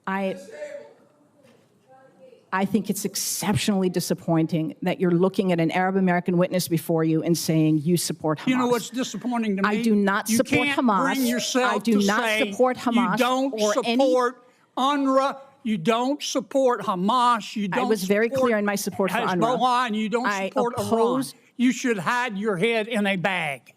I think it's exceptionally disappointing that you're looking at an Arab American witness before you and saying you support Hamas. You know what's disappointing to me? I do not support Hamas. Bring yourself I do to not say support Hamas. You don't or support UNRWA. You don't support Hamas. You don't. I was very clear in my support for UNRWA. Hezbollah, and you don't support Iran. You should hide your head in a bag.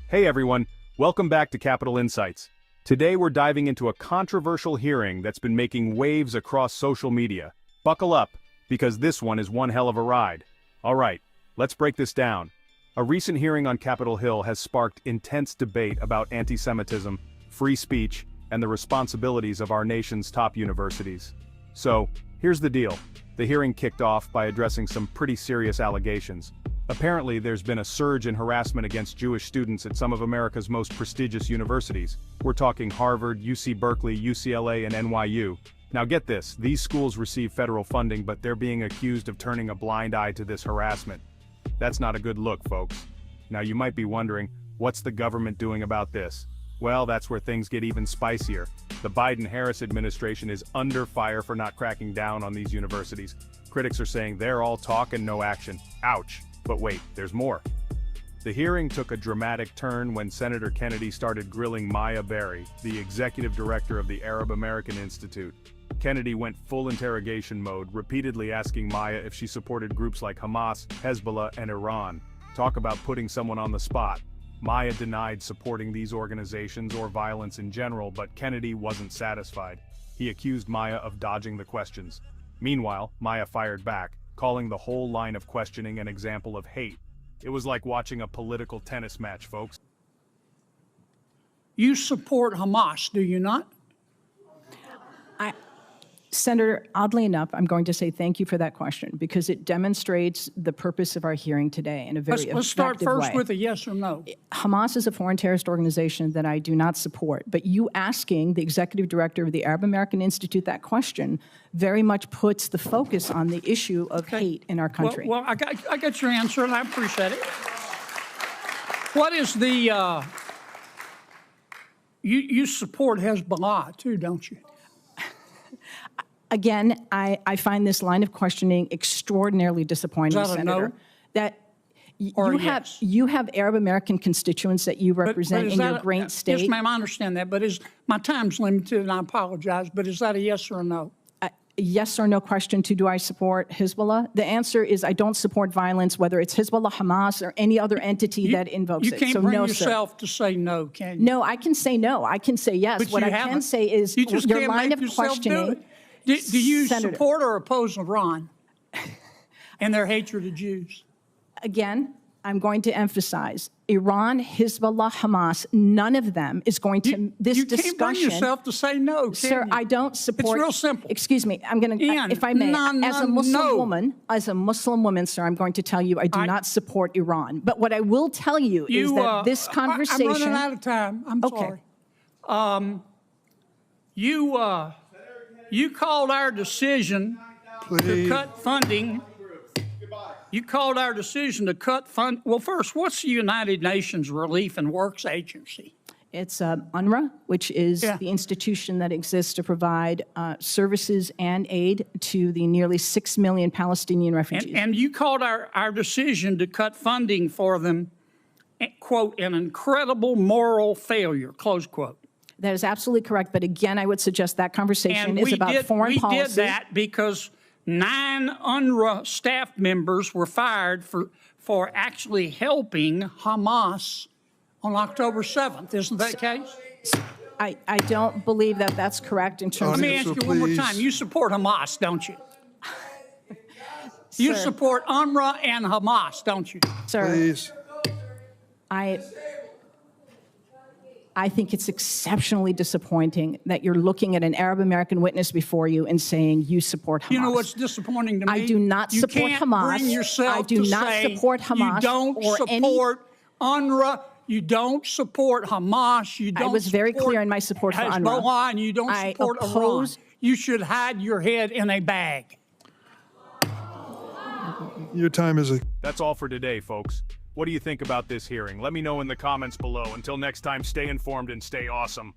Hey everyone, welcome back to Capital Insights. Today we're diving into a controversial hearing that's been making waves across social media. Buckle up, because this one is one hell of a ride. Alright, let's break this down. A recent hearing on Capitol Hill has sparked intense debate about anti-Semitism, free speech, and the responsibilities of our nation's top universities. So, here's the deal. The hearing kicked off by addressing some pretty serious allegations. Apparently, there's been a surge in harassment against Jewish students at some of America's most prestigious universities. We're talking Harvard, UC Berkeley, UCLA, and NYU. Now get this, these schools receive federal funding, but they're being accused of turning a blind eye to this harassment. That's not a good look, folks. Now you might be wondering, what's the government doing about this? Well, that's where things get even spicier. The Biden-Harris administration is under fire for not cracking down on these universities. Critics are saying they're all talk and no action. Ouch. But wait, there's more. The hearing took a dramatic turn when Senator Kennedy started grilling Maya Berry, the executive director of the Arab American Institute. Kennedy went full interrogation mode, repeatedly asking Maya if she supported groups like Hamas, Hezbollah, and Iran. Talk about putting someone on the spot. Maya denied supporting these organizations or violence in general, but Kennedy wasn't satisfied. He accused Maya of dodging the questions. Meanwhile, Maya fired back, calling the whole line of questioning an example of hate. It was like watching a political tennis match, folks. You support Hamas, do you not? Senator, oddly enough, I'm going to say thank you for that question because it demonstrates the purpose of our hearing today in a very effective way. Let's start first with a yes or no. Hamas is a foreign terrorist organization that I do not support, but you asking the executive director of the Arab American Institute that question very much puts the focus on the issue of hate in our country. Well, I got your answer, and I appreciate it. What is the, you support Hezbollah too, don't you? Again, I find this line of questioning extraordinarily disappointing, Is that Senator. A no? That you have Arab American constituents that you represent in your great state. Yes, ma'am, I understand that, but my time's limited, and I apologize, but is that a yes or a no? Yes or no question to do I support Hezbollah? The answer is I don't support violence, whether it's Hezbollah, Hamas, or any other entity that invokes it. You can't so bring no, yourself sir. to say no, can you? No, I can say no. I can say yes. But what I can say is you just your line of questioning. Do you Senator, support or oppose Iran and their hatred of Jews? Again, I'm going to emphasize Iran, Hezbollah, Hamas, none of them is going to, this discussion. You can't bring yourself to say no, can Sir, you? I don't support. It's real simple. Excuse me, I'm going to, if I may, as a Muslim woman, sir, I'm going to tell you I do not support Iran. But what I will tell you is that this conversation. I'm running out of time. I'm sorry. You called our decision to cut funding. You called our decision to cut fund. Well, first, what's the United Nations Relief and Works Agency? It's UNRWA, which is the institution that exists to provide services and aid to the nearly 6 million Palestinian refugees. And you called our decision to cut funding for them, quote, an incredible moral failure, close quote. That is absolutely correct. But again, I would suggest that conversation is about foreign policy. We did that because 9 UNRWA staff members were fired for actually helping Hamas on October 7th. Isn't that the case? I don't believe that that's correct in terms of... Let me ask you one more time. You support Hamas, don't you? You support UNRWA and Hamas, don't you? Sir, please. I think it's exceptionally disappointing that you're looking at an Arab American witness before you and saying you support Hamas. You know what's disappointing to me? I do not support Hamas. Bring yourself I do not support Hamas. You don't support UNRWA. You don't support Hamas. You don't. I was very clear in my support for Hezbollah, and you don't support Iran. You should hide your head in a bag. Your time is a... That's all for today, folks. What do you think about this hearing? Let me know in the comments below. Until next time, stay informed and stay awesome.